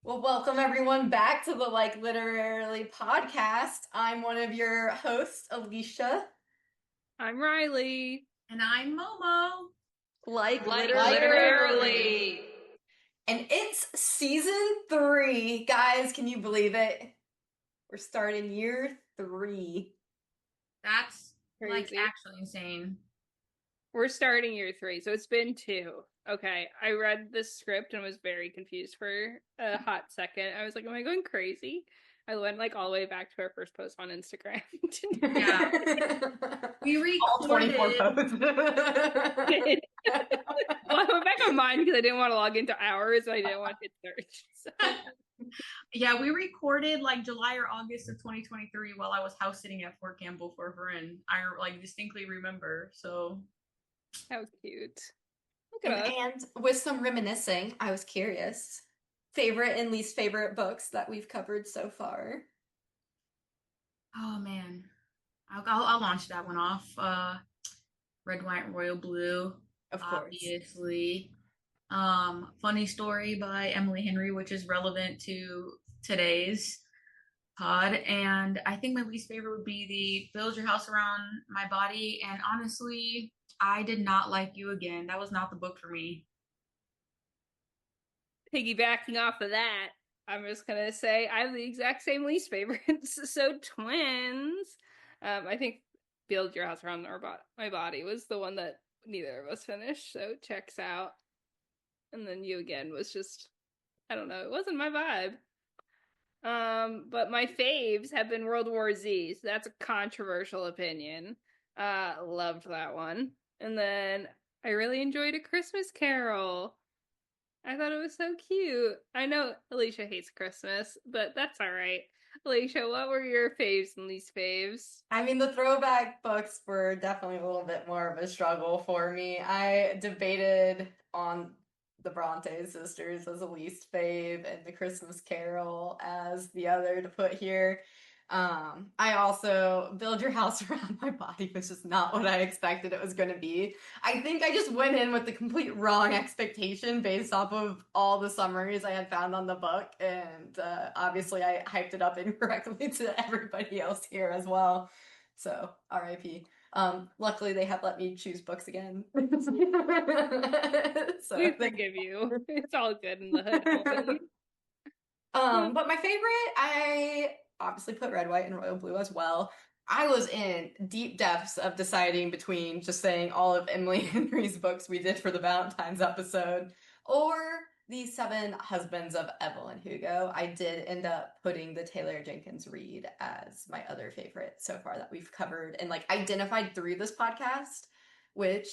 Well, welcome everyone back to the Literarily podcast. I'm one of your hosts, Alicia. I'm Riley. And I'm Momo. Literarily. And it's season 3. Guys, can you believe it? We're starting year 3. That's Crazy. actually insane. We're starting year 3, so it's been 2. Okay, I read the script and was very confused for a hot second. I was like, am I going crazy? I went all the way back to our first post on Instagram. Yeah. We recorded all 24 posts. Well, I went back on mine because I didn't want to log into ours, and I didn't want to hit search. So. Yeah, we recorded July or August of 2023 while I was house sitting at Fort Campbell for her, and I distinctly remember. So How cute. Look at us. And with some reminiscing, I was curious. Favorite and least favorite books that we've covered so far? Oh man, I'll launch that one off. Red, White, Royal Blue, Of course. obviously. Funny Story by Emily Henry, which is relevant to today's pod. And I think my least favorite would be the Build Your House Around My Body. And honestly, I did not like You Again. That was not the book for me. Piggybacking off of that, I'm just gonna say I have the exact same least favorites. So twins. I think Build Your House Around My Body was the one that neither of us finished, so checks out. And then You Again was just, I don't know, it wasn't my vibe. But my faves have been World War Z, so that's a controversial opinion. Loved that one. And then I really enjoyed A Christmas Carol. I thought it was so cute. I know Alicia hates Christmas, but that's all right. Alicia, what were your faves and least faves? I mean, the throwback books were definitely a little bit more of a struggle for me. I debated on the Bronte sisters as a least fave and the Christmas Carol as the other to put here. I also Build Your House Around My Body was just not what I expected it was going to be. I think I just went in with the complete wrong expectation based off of all the summaries I had found on the book, and obviously I hyped it up incorrectly to everybody else here as well. So RIP. Luckily they have let me choose books again. So we forgive you. It's all good in the hood. But my favorite, I obviously put Red, White, and Royal Blue as well. I was in deep depths of deciding between just saying all of Emily Henry's books we did for the Valentine's episode or the 7 Husbands of Evelyn Hugo. I did end up putting the Taylor Jenkins Reid as my other favorite so far that we've covered and identified through this podcast, which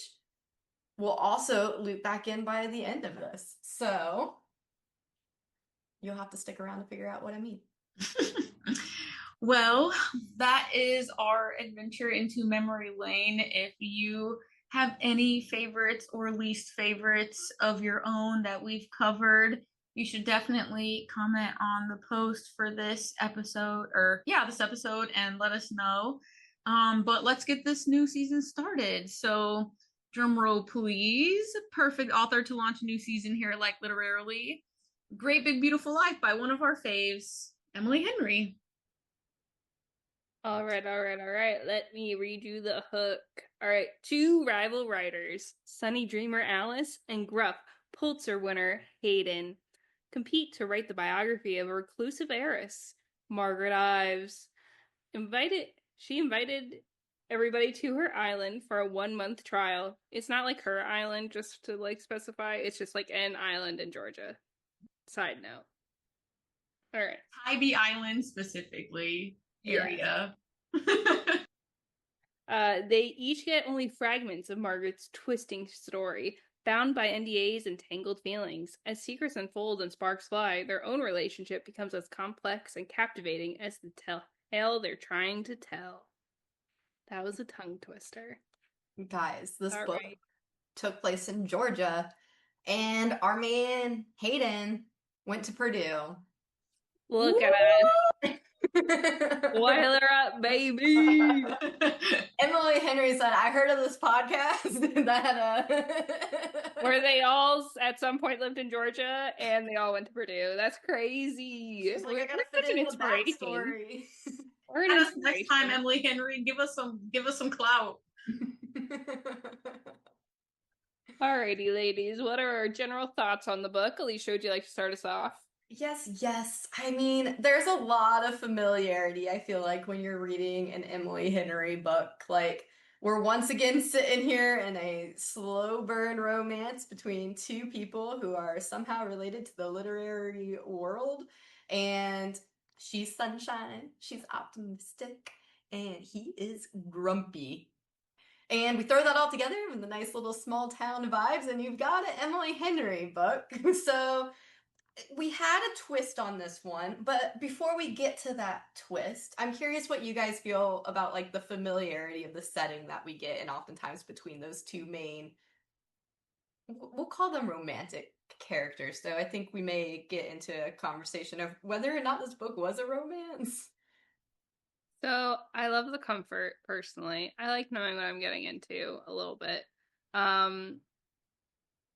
will also loop back in by the end of this. So you'll have to stick around to figure out what I mean. Well, that is our adventure into memory lane. If you have any favorites or least favorites of your own that we've covered, you should definitely comment on the post for this episode and let us know. But let's get this new season started. So drum roll, please. Perfect author to launch a new season here, literally. Great Big Beautiful Life by one of our faves, Emily Henry. All right. Let me read you the hook. All right. 2 rival writers, Sunny Dreamer Alice and gruff Pulitzer winner Hayden, compete to write the biography of a reclusive heiress, Margaret Ives. She invited everybody to her island for a 1-month trial. It's not like her island, just to specify. It's just an island in Georgia. Side note. All right. Tybee Island specifically. Area. They each get only fragments of Margaret's twisting story, bound by NDAs and tangled feelings. As secrets unfold and sparks fly, their own relationship becomes as complex and captivating as the tale they're trying to tell. That was a tongue twister. Guys, this book took place in Georgia, and our man Hayden went to Purdue. Look at us. Boil her up, baby. Emily Henry said, I heard of this podcast Where they all at some point lived in Georgia and they all went to Purdue. That's crazy. She's like, I gotta We're fit such it an in the inspiration. backstory. We're an Add us inspiration. next time, Emily Henry. Give us some clout. Alrighty, ladies. What are our general thoughts on the book? Alicia, would you like to start us off? Yes. I mean, there's a lot of familiarity, I feel like, when you're reading an Emily Henry book. Like, we're once again sitting here in a slow burn romance between two people who are somehow related to the literary world. And she's sunshine, she's optimistic, and he is grumpy. And we throw that all together with the nice little small town vibes, and you've got an Emily Henry book. So we had a twist on this one, but before we get to that twist, I'm curious what you guys feel about like the familiarity of the setting that we get, and oftentimes between those two main, we'll call them romantic characters. So I think we may get into a conversation of whether or not this book was a romance. So I love the comfort personally. I like knowing what I'm getting into a little bit. And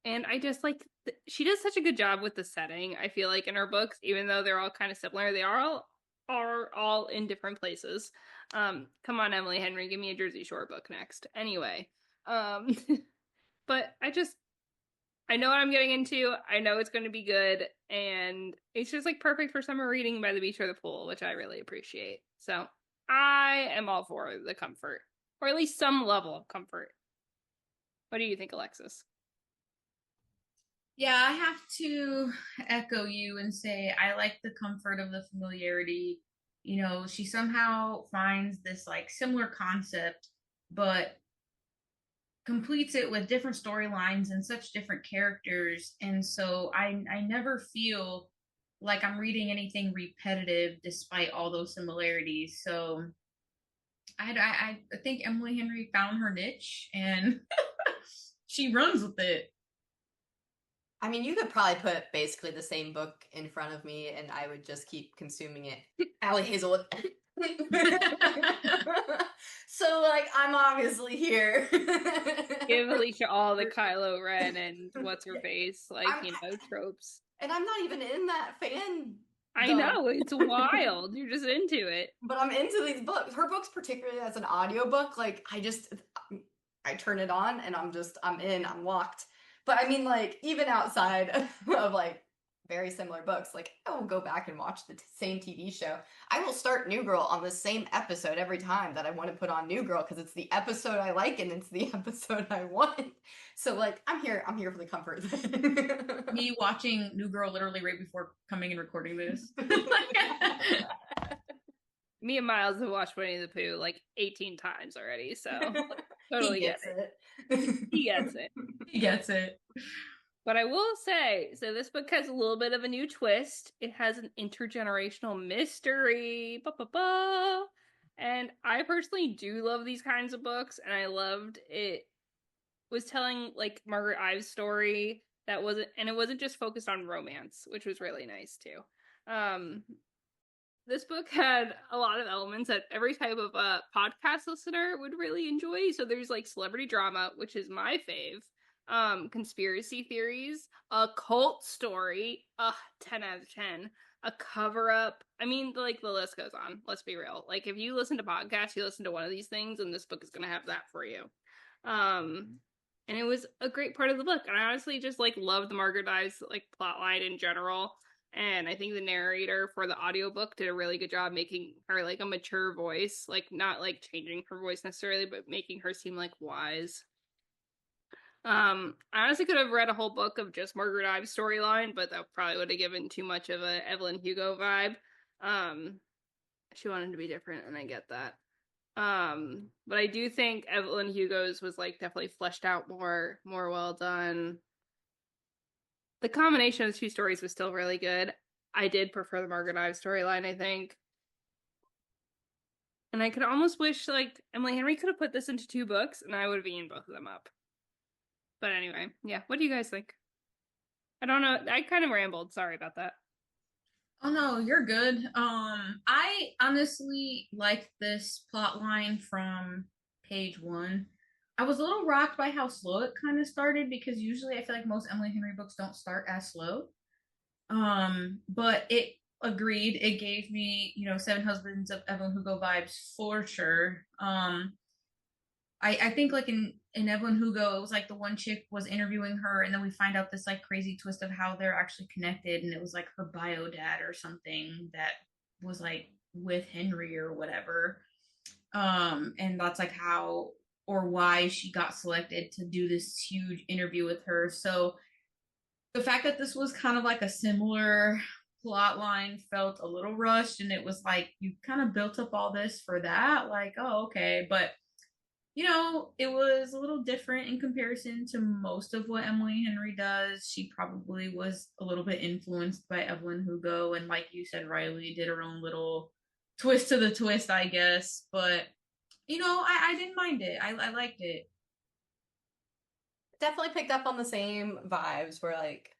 I just like she does such a good job with the setting. I feel like in her books, even though they're all kind of similar, they are all in different places. Come on, Emily Henry, give me a Jersey Shore book next. Anyway, but I know what I'm getting into. I know it's going to be good, and it's just like perfect for summer reading by the beach or the pool, which I really appreciate. So I am all for the comfort, or at least some level of comfort. What do you think, Alexis? Yeah, I have to echo you and say I like the comfort of the familiarity. You know, she somehow finds this like similar concept, but completes it with different storylines and such different characters. And so I never feel like I'm reading anything repetitive despite all those similarities. So I think Emily Henry found her niche and she runs with it. I mean, you could probably put basically the same book in front of me and I would just keep consuming it. Allie Hazelwood. So, like, I'm obviously here. Give Alicia all the Kylo Ren and what's her face, like, tropes. And I'm not even in that fan. I know, it's wild. You're just into it. But I'm into these books. Her books, particularly as an audiobook, like, I turn it on and I'm in, I'm locked. But I mean, like, even outside of like very similar books, like I will go back and watch the same TV show. I will start New Girl on the same episode every time that I want to put on New Girl because it's the episode I like and it's the episode I want. So like, I'm here for the comfort. Me watching New Girl literally right before coming and recording this. Me and Miles have watched Winnie the Pooh like 18 times already, so totally gets it. He gets it. He gets it. But I will say, so this book has a little bit of a new twist. It has an intergenerational mystery. Ba-ba-ba. And I personally do love these kinds of books, and I loved it. Was telling like Margaret Ives' story that wasn't, and it wasn't just focused on romance, which was really nice too. This book had a lot of elements that every type of podcast listener would really enjoy. So there's like celebrity drama, which is my fave, conspiracy theories, a cult story, 10 out of 10, a cover-up. I mean, like, the list goes on. Let's be real. Like, if you listen to podcasts, you listen to one of these things, and this book is going to have that for you. And it was a great part of the book. And I honestly just, like, loved the Margaret Ives, like, plotline in general. And I think the narrator for the audiobook did a really good job making her, like, a mature voice. Like, not, like, changing her voice necessarily, but making her seem, like, wise. I honestly could have read a whole book of just Margaret Ives' storyline, but that probably would have given too much of a Evelyn Hugo vibe. She wanted to be different, and I get that. But I do think Evelyn Hugo's was, like, definitely fleshed out more well done. The combination of the two stories was still really good. I did prefer the Margaret Ives storyline, I think. And I could almost wish, like, Emily Henry could have put this into 2 books, and I would have eaten both of them up. But anyway, yeah. What do you guys think? I don't know. I kind of rambled. Sorry about that. Oh no, you're good. I honestly like this plot line from page one. I was a little rocked by how slow it kind of started because usually I feel like most Emily Henry books don't start as slow. But it agreed. It gave me, Seven Husbands of Evelyn Hugo vibes for sure. I think like in Evelyn Hugo, it was like the one chick was interviewing her, and then we find out this like crazy twist of how they're actually connected, and it was like her bio dad or something that was like with Henry or whatever. And that's like how or why she got selected to do this huge interview with her. So the fact that this was kind of like a similar plot line felt a little rushed, and it was like you kind of built up all this for that, like, oh, okay, but it was a little different in comparison to most of what Emily Henry does. She probably was a little bit influenced by Evelyn Hugo, and like you said, Riley did her own little twist to the twist, I guess. But I didn't mind it. I liked it. Definitely picked up on the same vibes where like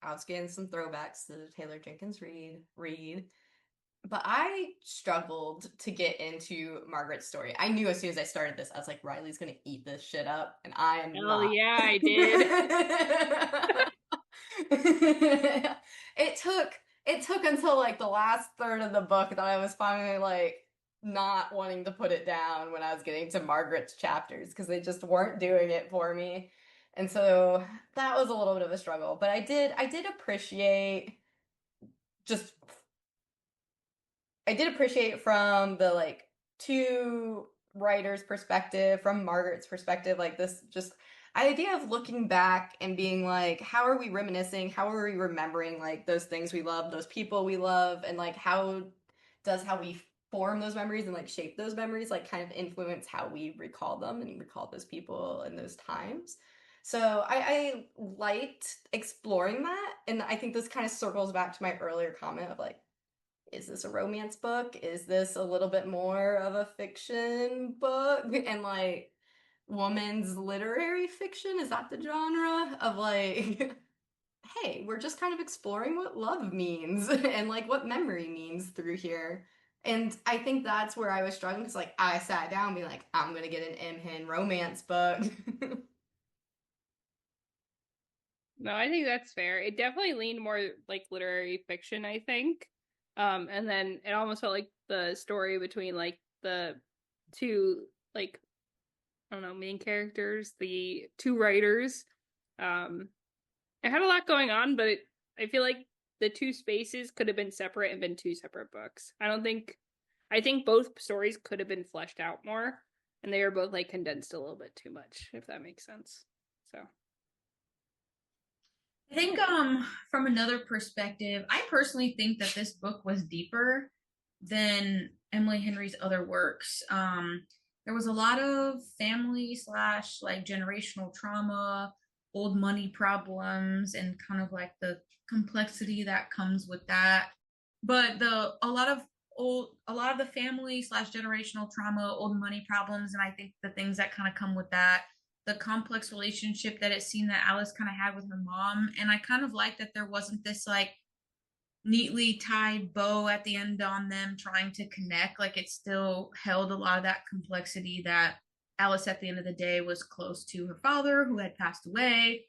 I was getting some throwbacks to the Taylor Jenkins read. But I struggled to get into Margaret's story. I knew as soon as I started this, I was like, Riley's gonna eat this shit up, and I am Hell not. yeah, I did. It took until like the last third of the book that I was finally like not wanting to put it down when I was getting to Margaret's chapters because they just weren't doing it for me. And so that was a little bit of a struggle. But I did appreciate just I did appreciate from the like two writers' perspective, from Margaret's perspective, like this just idea of looking back and being like, how are we reminiscing? How are we remembering like those things we love, those people we love, and like how we form those memories and like shape those memories, like kind of influence how we recall them and recall those people and those times. So I liked exploring that, and I think this kind of circles back to my earlier comment of like is this a romance book? Is this a little bit more of a fiction book? And like woman's literary fiction? Is that the genre of like, hey, we're just kind of exploring what love means and like what memory means through here. And I think that's where I was struggling because like I sat down and be like, I'm gonna get an EmHen romance book. No, I think that's fair. It definitely leaned more like literary fiction, I think. And then it almost felt like the story between like the two like I don't know, main characters, the two writers. Um it had a lot going on, but I feel like the two spaces could have been separate and been two separate books. I think both stories could have been fleshed out more, and they were both like condensed a little bit too much, if that makes sense. So I think from another perspective, I personally think that this book was deeper than Emily Henry's other works. There was a lot of family slash like generational trauma, old money problems, and kind of like the complexity that comes with that. But the a lot of the family slash generational trauma, old money problems, and I think the things that kind of come with that, the complex relationship that it seemed that Alice kind of had with her mom. And I kind of like that there wasn't this like neatly tied bow at the end on them trying to connect. Like it still held a lot of that complexity that Alice at the end of the day was close to her father who had passed away.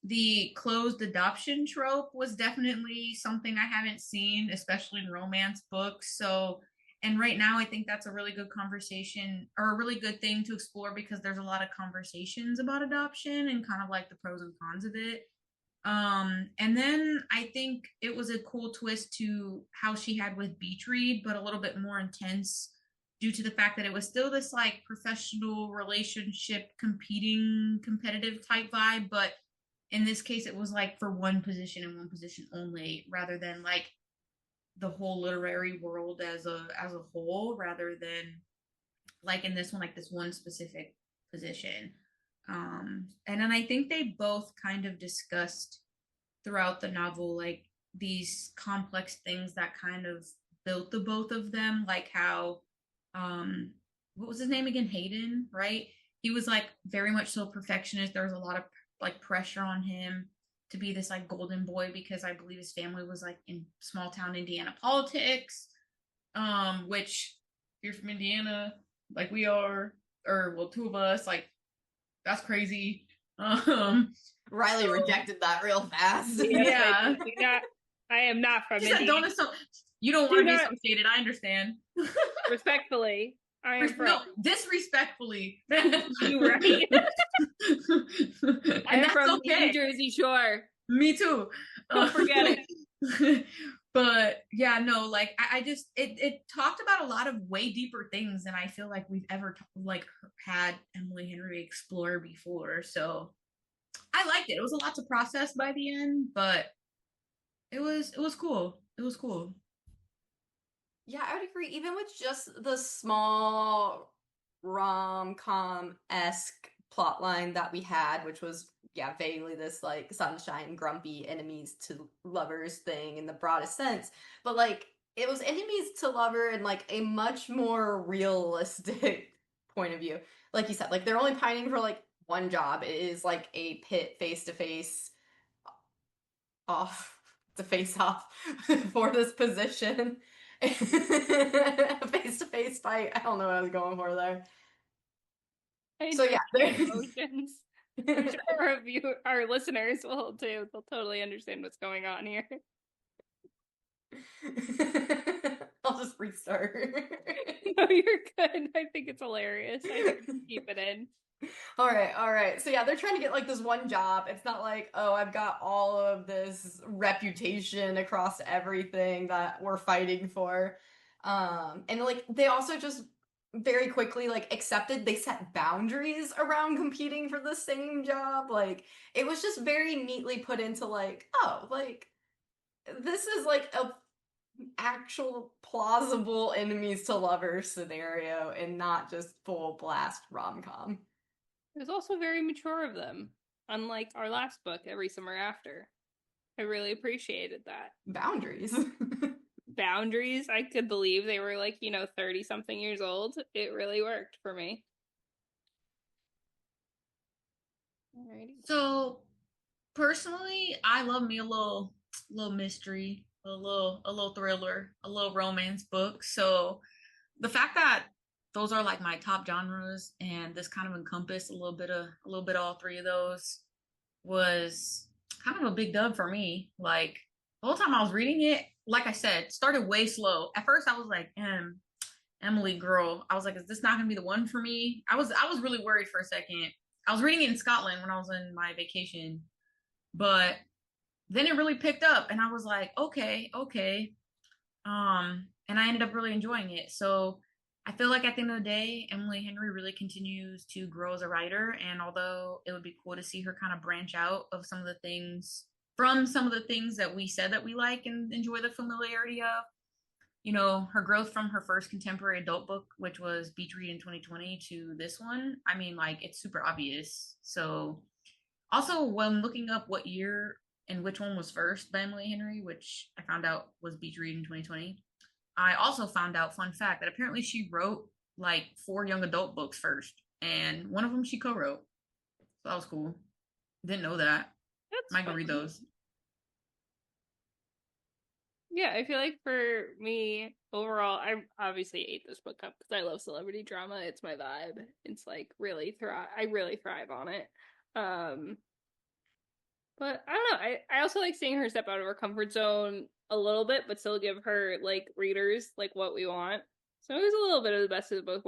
The closed adoption trope was definitely something I haven't seen, especially in romance books. So, and right now I think that's a really good conversation or a really good thing to explore because there's a lot of conversations about adoption and kind of like the pros and cons of it. And then I think it was a cool twist to how she had with Beach Read, but a little bit more intense due to the fact that it was still this like professional relationship competing competitive type vibe, but in this case it was like for one position and one position only rather than like the whole literary world as a whole rather than like in this one like this one specific position. And then I think they both kind of discussed throughout the novel like these complex things that kind of built the both of them, like how um what was his name again, Hayden, right? He was like very much so perfectionist. There was a lot of like pressure on him to be this like golden boy because I believe his family was like in small town Indiana politics. Which if you're from Indiana, like we are, or well, two of us, like that's crazy. Riley rejected that real fast. Yeah. I am not from She said, Indiana. you don't want to be associated. I understand. Respectfully, I am from. No, disrespectfully. You right. And that's from okay. New Jersey Shore. Me too. Don't forget it. But yeah, no, like I just it talked about a lot of way deeper things than I feel like we've ever like had Emily Henry explore before. So I liked it. It was a lot to process by the end, but it was cool. It was cool. Yeah, I would agree. Even with just the small rom-com-esque plot line that we had, which was, yeah, vaguely this like sunshine, grumpy enemies to lovers thing in the broadest sense. But like it was enemies to lover in like a much more realistic point of view. Like you said, like they're only pining for like one job. It is like a pit face to face off to face off for this position. Face to face fight. I don't know what I was going for there. So yeah, emotions. I'm sure our listeners will too. They'll totally understand what's going on here. I'll just restart. No, you're good. I think it's hilarious. I think keep it in. All right. So yeah, they're trying to get like this one job. It's not like, oh, I've got all of this reputation across everything that we're fighting for. And like they also just very quickly like accepted they set boundaries around competing for the same job. Like it was just very neatly put into like, oh, like this is like a actual plausible enemies to lovers scenario and not just full blast rom-com. It was also very mature of them, unlike our last book, Every Summer After. I really appreciated that. Boundaries. Boundaries. I could believe they were like, 30-something years old. It really worked for me. Alrighty. So, personally, I love me a little mystery, a little thriller, a little romance book. So, the fact that those are like my top genres and this kind of encompassed a little bit of all three of those was kind of a big dub for me. Like the whole time I was reading it, like I said, started way slow. At first I was like, Emily girl, I was like, is this not gonna be the one for me? I was really worried for a second. I was reading it in Scotland when I was in my vacation, but then it really picked up and I was like, okay. And I ended up really enjoying it. So I feel like at the end of the day, Emily Henry really continues to grow as a writer. And although it would be cool to see her kind of branch out of some of the things that we said that we like and enjoy the familiarity of, her growth from her first contemporary adult book, which was Beach Read in 2020, to this one, I mean, like, it's super obvious. So also when looking up what year and which one was first by Emily Henry, which I found out was Beach Read in 2020, I also found out, fun fact, that apparently she wrote like 4 young adult books first, and one of them she co-wrote. So that was cool. Didn't know that. I might go read those. Yeah, I feel like for me, overall, I obviously ate this book up because I love celebrity drama. It's my vibe. It's like I really thrive on it. But I don't know. I also like seeing her step out of her comfort zone a little bit, but still give her like readers like what we want. So it was a little bit of the best of both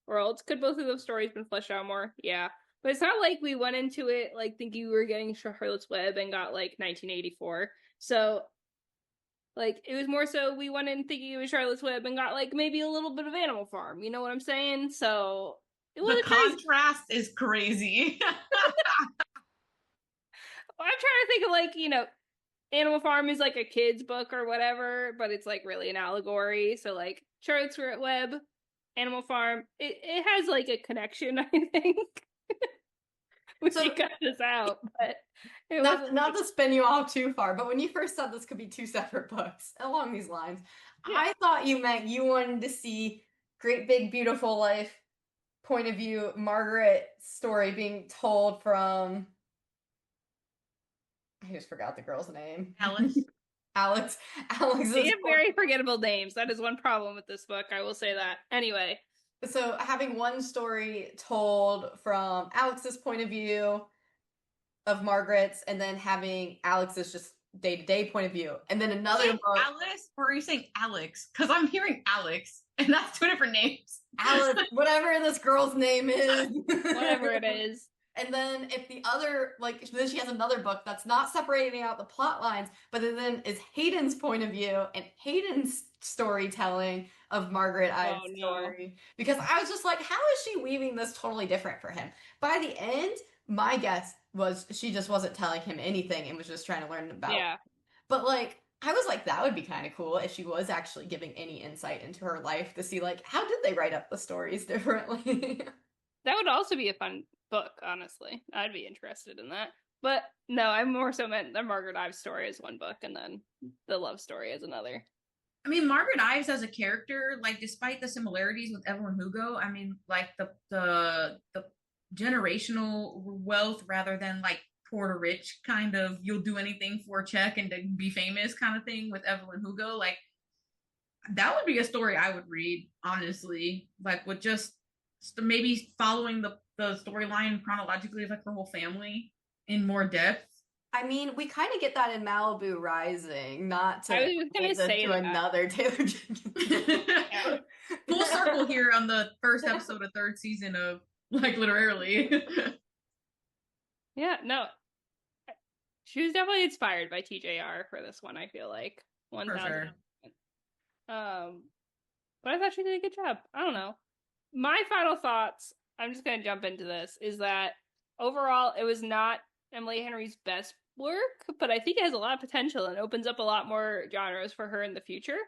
worlds. Could both of those stories been fleshed out more? Yeah. But it's not like we went into it like thinking we were getting Charlotte's Web and got like 1984. So like it was more so we went in thinking it was Charlotte's Web and got like maybe a little bit of Animal Farm. You know what I'm saying? So it was the contrast is crazy. I'm trying to think of like, Animal Farm is like a kid's book or whatever, but it's like really an allegory. So like Charlotte's Web, Animal Farm, it has like a connection, I think. We should cut this out, but not to spin you off too far, but when you first said this could be 2 separate books along these lines, yeah. I thought you meant you wanted to see Great Big Beautiful Life point of view, Margaret's story being told from I just forgot the girl's name. Alex. Alex. Alex They is have very forgettable names. That is one problem with this book. I will say that. Anyway, so having one story told from Alex's point of view of Margaret's, and then having Alex's just day-to-day point of view, and then another book. Alice, or are you saying Alex? Because I'm hearing Alex, and that's two different names. Alice, whatever this girl's name is. whatever it is. And then if the other, like, then she has another book that's not separating out the plot lines, but then is Hayden's point of view and Hayden's storytelling of Margaret Ives' story. Because I was just like, how is she weaving this totally different for him? By the end, my guess was she just wasn't telling him anything and was just trying to learn about it. But, like, I was like, that would be kind of cool if she was actually giving any insight into her life to see, like, how did they write up the stories differently? That would also be a fun book, honestly. I'd be interested in that. But no, I more so meant the Margaret Ives story as one book and then the love story as another. I mean, Margaret Ives as a character, like, despite the similarities with Evelyn Hugo, I mean, like, the generational wealth rather than, like, poor to rich kind of, you'll do anything for a check and to be famous kind of thing with Evelyn Hugo, like, that would be a story I would read, honestly, like, with just maybe following the storyline chronologically of, like, her whole family in more depth. I mean, we kind of get that in Malibu Rising, not to I was gonna say to another Taylor Jenkins. Full circle here on the first episode of third season of, like, literally. Yeah, no. She was definitely inspired by TJR for this one, I feel like. 1,000%. Sure. But I thought she did a good job. I don't know. My final thoughts, I'm just going to jump into this, is that overall it was not Emily Henry's best work, but I think it has a lot of potential and opens up a lot more genres for her in the future.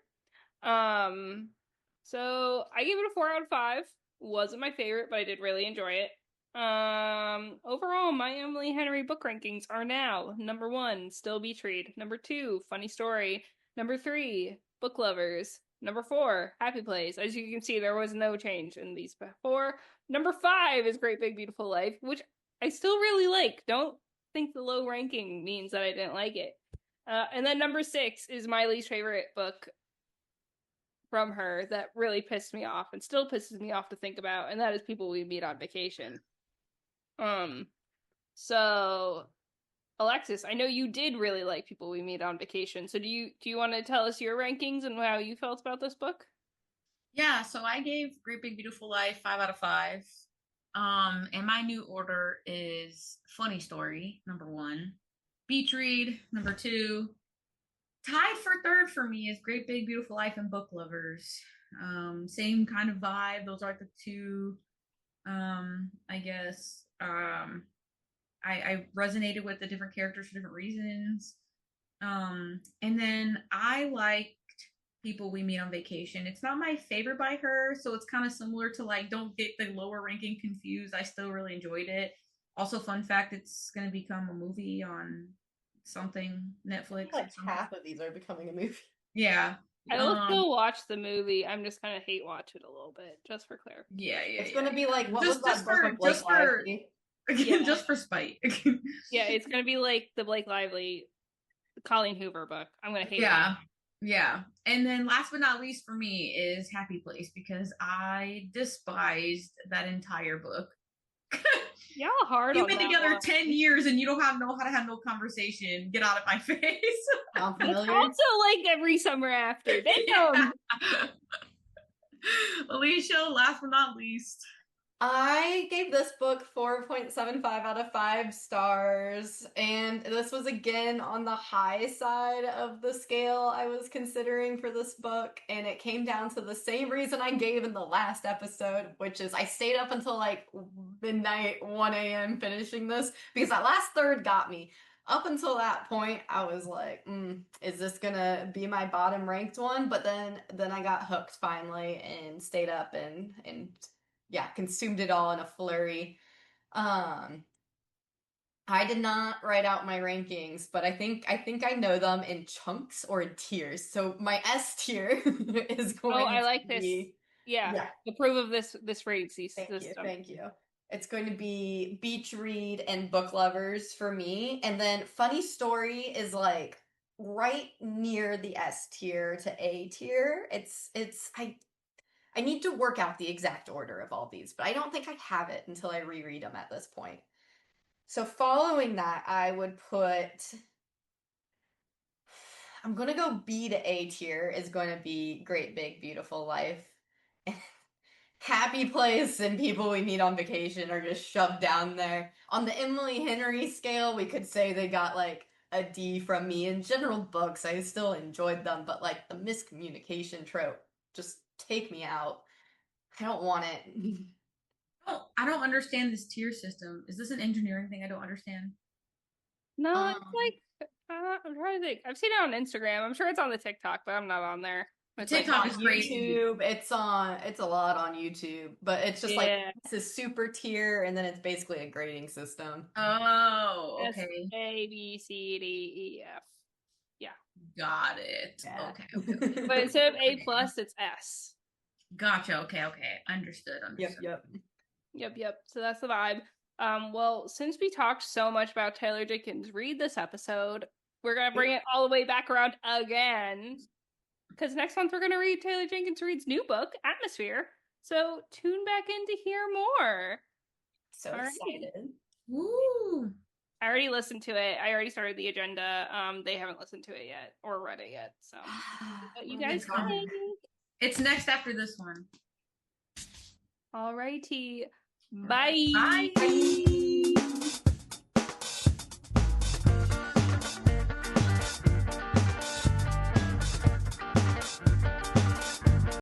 So I gave it a 4 out of 5. Wasn't my favorite, but I did really enjoy it. Overall, my Emily Henry book rankings are now: number 1, Still Beach Read; number 2, Funny Story; number 3, Book Lovers; number 4, Happy Place. As you can see, there was no change in these before. Number 5 is Great Big Beautiful Life, which I still really like. Don't think the low ranking means that I didn't like it. And then number 6 is my least favorite book from her that really pissed me off and still pisses me off to think about, and that is People We Meet on Vacation. So Alexis, I know you did really like People We Meet on Vacation. So do you want to tell us your rankings and how you felt about this book? Yeah, so I gave Great Big Beautiful Life 5 out of 5. And my new order is Funny Story, number 1, Beach Read, number 2. Tied for third for me is Great Big Beautiful Life and Book Lovers. Same kind of vibe. Those are the two. I guess I resonated with the different characters for different reasons. And then I liked People We Meet on Vacation. It's not my favorite by her, so it's kind of similar to, like, don't get the lower ranking confused. I still really enjoyed it. Also, fun fact, it's going to become a movie on something, Netflix. Like half of these are becoming a movie. Yeah. I will still watch the movie. I'm just gonna hate watch it a little bit, just for clarity. Yeah. It's gonna be like, what was that for, book of Blake Lively? Just for spite. Yeah, it's gonna be like the Blake Lively, Colleen Hoover book. I'm gonna hate it. Yeah. And then last but not least for me is Happy Place, because I despised that entire book. Y'all hard. You've been together 10 years and you don't know how to have no conversation. Get out of my face. I'm familiar. Also, like Every Summer After. Damn. Alicia, last but not least. I gave this book 4.75 out of 5 stars, and this was again on the high side of the scale I was considering for this book, and it came down to the same reason I gave in the last episode, which is I stayed up until like midnight, 1 a.m. finishing this, because that last third got me. Up until that point, I was like, is this gonna be my bottom ranked one? But then I got hooked finally and stayed up and yeah, consumed it all in a flurry. I did not write out my rankings, but I think I know them in chunks or in tiers. So my S tier is going. I like this. Yeah. Approve of this rating system. Thank you. It's going to be beach read and book lovers for me. And then funny story is like right near the S tier to A tier. I need to work out the exact order of all these, but I don't think I have it until I reread them at this point. So following that, I would put I'm gonna go B to A tier is going to be Great Big Beautiful Life. Happy Place and People We Meet on Vacation are just shoved down there. On the Emily Henry scale, we could say they got like a D from me. In general books, I still enjoyed them, but like the miscommunication trope, just take me out. I don't want it. Oh, I don't understand this tier system. Is this an engineering thing I don't understand? No, it's like I'm trying to think. I've seen it on Instagram. I'm sure it's on the TikTok, but I'm not on there. It's TikTok like is on crazy. YouTube. It's a lot on YouTube, but it's just like it's a super tier, and then it's basically a grading system. Oh, S okay. A B C D E F. Yeah, Got it. Yeah. Okay. but instead of A Okay. plus, it's S. Gotcha. Okay. Understood. Yep. Yep. So that's the vibe. Well, since we talked so much about Taylor Jenkins Reid this episode, we're gonna bring it all the way back around again. Because next month we're gonna read Taylor Jenkins Reid's new book, Atmosphere. So tune back in to hear more. So All right. excited. Woo! I already listened to it. I already started the agenda. They haven't listened to it yet or read it yet. So what you guys think? It's next after this one. Alrighty. Bye. Bye.